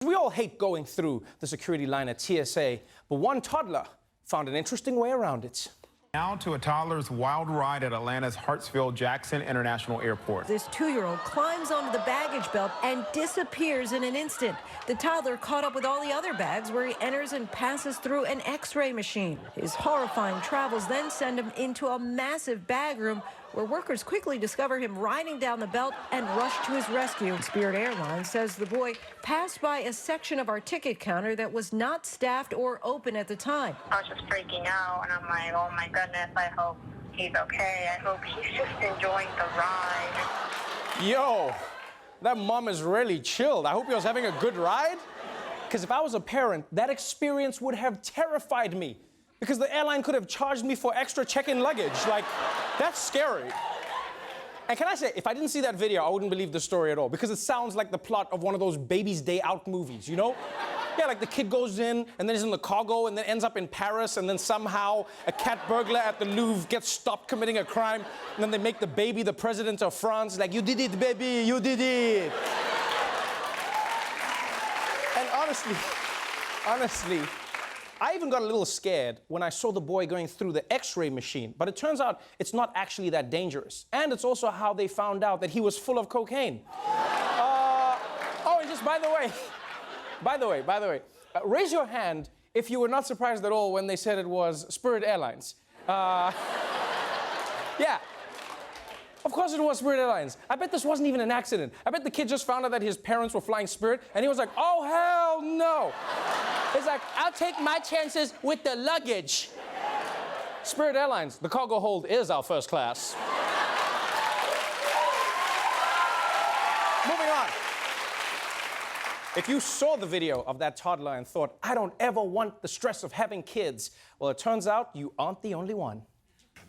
We all hate going through the security line at TSA, but one toddler found an interesting way around it. Now to a toddler's wild ride at Atlanta's Hartsfield-Jackson International Airport. This 2-year-old climbs onto the baggage belt and disappears in an instant. The toddler caught up with all the other bags where he enters and passes through an X-ray machine. His horrifying travels then send him into a massive bag room where workers quickly discover him riding down the belt and rush to his rescue. Spirit Airlines says the boy passed by a section of our ticket counter that was not staffed or open at the time. I was just freaking out, and I'm like, oh my goodness, I hope he's okay. I hope he's just enjoying the ride. Yo, that mom is really chilled. I hope he was having a good ride. Because if I was a parent, that experience would have terrified me. Because the airline could have charged me for extra check-in luggage. Like, that's scary. And can I say, if I didn't see that video, I wouldn't believe the story at all. Because it sounds like the plot of one of those Baby's Day Out movies, you know? Yeah, like the kid goes in, and then he's in the cargo, and then ends up in Paris, and then somehow a cat burglar at the Louvre gets stopped committing a crime, and then they make the baby the president of France. Like, you did it, baby, you did it. And honestly, I even got a little scared when I saw the boy going through the X-ray machine, but it turns out it's not actually that dangerous. And it's also how they found out that he was full of cocaine. Oh, and just by the way, raise your hand if you were not surprised at all when they said it was Spirit Airlines. Yeah. Of course it was Spirit Airlines. I bet this wasn't even an accident. I bet the kid just found out that his parents were flying Spirit, and he was like, oh, hell no. It's like, I'll take my chances with the luggage. Spirit Airlines, the cargo hold is our first class. Moving on. If you saw the video of that toddler and thought, I don't ever want the stress of having kids, well, it turns out you aren't the only one.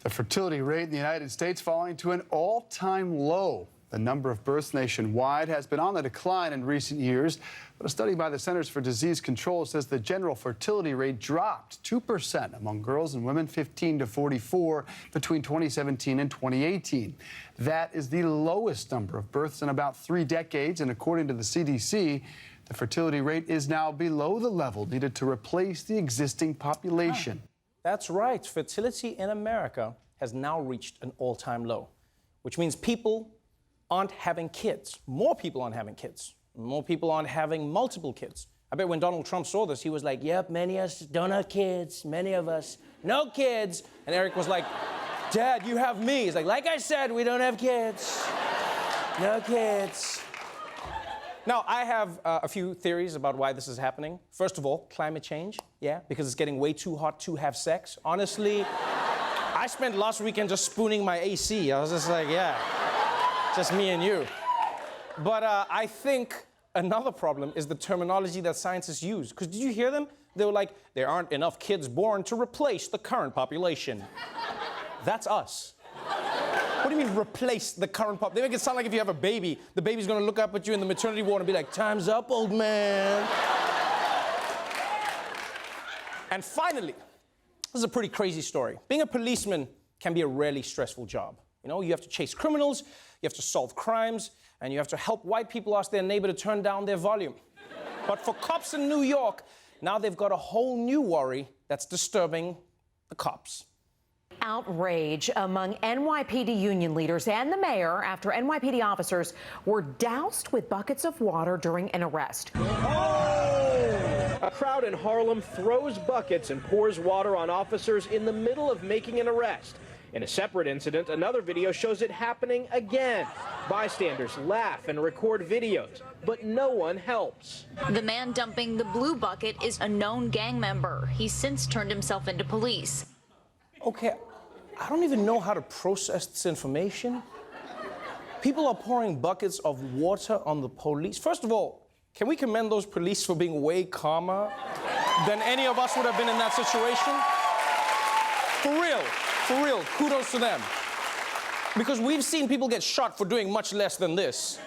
The fertility rate in the United States falling to an all-time low. The number of births nationwide has been on the decline in recent years, but a study by the Centers for Disease Control says the general fertility rate dropped 2% among girls and women 15 to 44 between 2017 and 2018. That is the lowest number of births in about 3 decades, and according to the CDC, the fertility rate is now below the level needed to replace the existing population. That's right. Fertility in America has now reached an all-time low, which means people aren't having kids. More people aren't having kids. More people aren't having multiple kids. I bet when Donald Trump saw this, he was like, yep, many of us don't have kids. Many of us, no kids. And Eric was like, Dad, you have me. He's like I said, we don't have kids. No kids. Now, I have a few theories about why this is happening. First of all, climate change. Yeah, because it's getting way too hot to have sex. Honestly, I spent last weekend just spooning my AC. I was just like, yeah, just me and you. But I think another problem is the terminology that scientists use. Because did you hear them? They were like, there aren't enough kids born to replace the current population. That's us. What do you mean replace the current pop? They make it sound like if you have a baby, the baby's gonna look up at you in the maternity ward and be like, time's up, old man. And finally, this is a pretty crazy story. Being a policeman can be a really stressful job. You know, you have to chase criminals, you have to solve crimes, and you have to help white people ask their neighbor to turn down their volume. But for cops in New York, now they've got a whole new worry that's disturbing the cops. Outrage among NYPD union leaders and the mayor after NYPD officers were doused with buckets of water during an arrest. A crowd in Harlem throws buckets and pours water on officers in the middle of making an arrest. In a separate incident, another video shows it happening again. Bystanders laugh and record videos, but no one helps. The man dumping the blue bucket is a known gang member. He's since turned himself into police. Okay, I don't even know how to process this information. People are pouring buckets of water on the police. First of all, can we commend those police for being way calmer than any of us would have been in that situation? For real, kudos to them. Because we've seen people get shot for doing much less than this.